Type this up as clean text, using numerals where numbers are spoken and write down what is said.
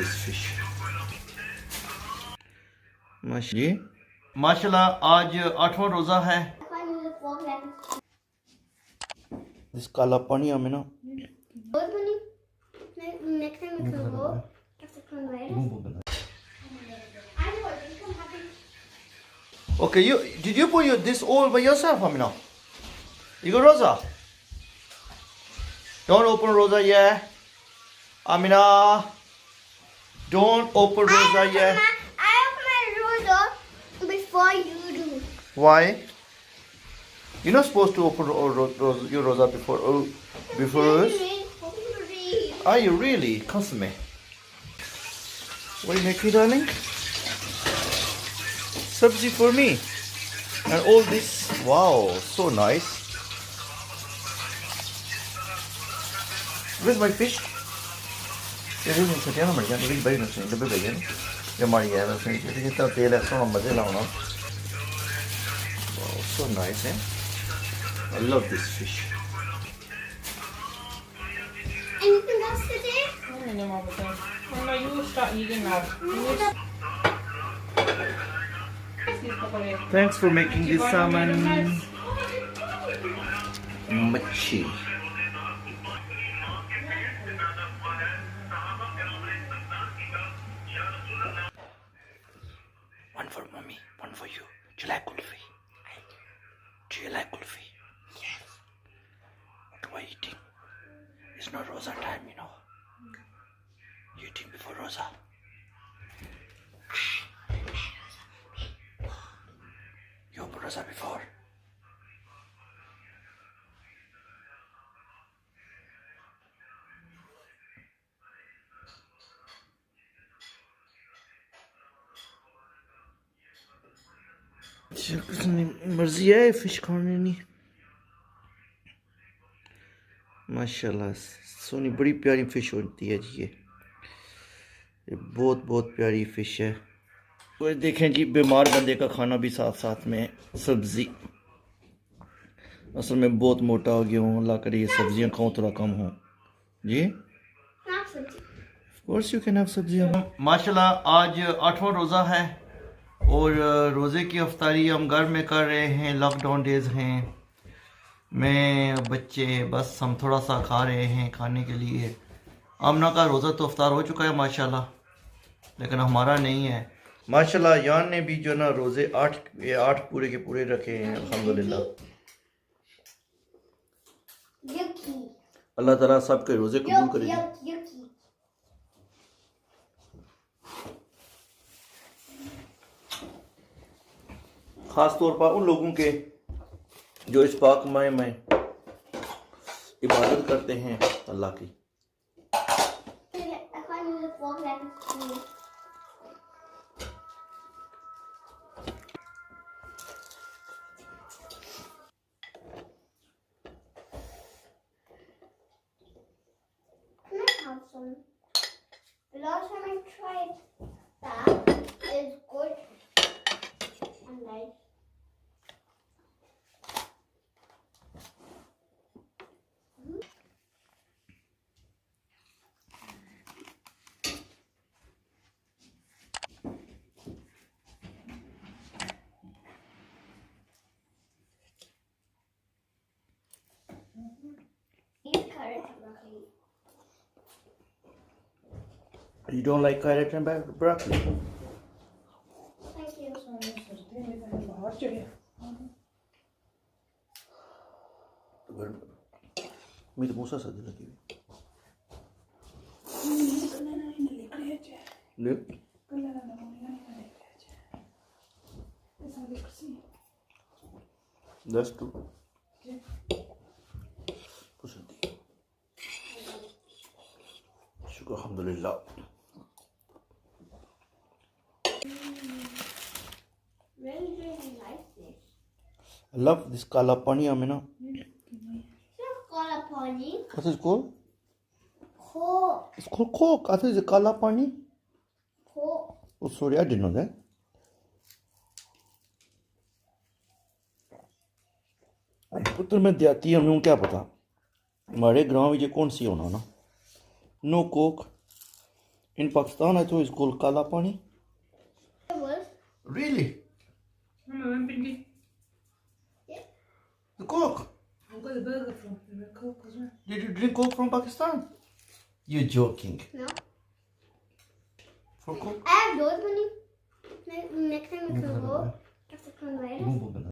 this fish. माशाल्लाह आज 8वां रोज़ा है। This काला पानी हमें ना next time we can go. Okay, did you put this all by yourself, Amina? You got Rosa? Don't open Rosa yet. Amina, don't open Rosa yet. I open my rosa before you do. Why? You're not supposed to open your Rosa before us. Are you really? Consume. What are you making, darling? Sabzi for me. And all this. Wow, so nice. Where's my fish? ये नहीं सकते ना मर जाए, बड़ी नहीं डब्बे भेजे ना, ये मारी है वैसे ये कितना तेल है, सोना मजे लाऊं ना। Wow, so nice, eh? I love this fish. Anything else today? No, Mama, no, you start eating now. Thanks for making this salmon machi. One for mommy, one for you. Do you like kulfi? Do you like kulfi? Yes. What are you eating? It's not Rosa time, you know. You eating before Rosa. You opened Rosa before. मर्जी है fish खाने नहीं। माशाल्लाह सोनी बड़ी प्यारी fish होती है जी, ये बहुत बहुत प्यारी फिश है। और देखें जी बीमार बंदे का खाना भी साथ साथ में सब्ज़ी। असल में बहुत मोटा हो गया हूँ, अल्लाह करे ये सब्जियाँ खाऊँ थोड़ा कम हो जी। Of course you can have सब्जियाँ। माशाल्लाह आज 8वां रोज़ा है और रोज़े की अफ्तारी हम घर में कर रहे हैं। लॉकडाउन डेज़ हैं, मैं बच्चे बस हम थोड़ा सा खा रहे हैं खाने के लिए। आमना का रोज़ा तो अफ्तार हो चुका है माशाल्लाह, लेकिन हमारा नहीं है। माशाल्लाह यान ने भी जो ना रोज़े 8 पूरे के पूरे रखे हैं अल्हम्दुलिल्लाह। अल्लाह ताला सबके रोज़े कबूल करेगी। ख़ास तौर पर उन लोगों के जो इस पाक माह में इबादत करते हैं अल्लाह की। The last time I tried that is good and nice. Eat carrot broccoli. You don't like carrot and broccoli? Thank you. मैं तो मूसा सदी लगी ले That's true. शुक्र अल्हम्दुलिल्लाह। Really, really like this. I love this kala pani, Amina. It's not kala pani. What is it called? Coke. It's called Coke. I thought it's a kala pani. Coke. Oh, sorry, I didn't know that. पुत्र में देती है हमने क्या पता हमारे गांव में ये कौन सी होना ना no Coke In Pakistan, I thought it's called kala pani. It was. Really? Mama, when Pinky? The Coke? I got the burger from the Coke as well. Did you drink Coke from Pakistan? You're joking. No. For Coke? I have those money. Next time we can go. That's the conveyor.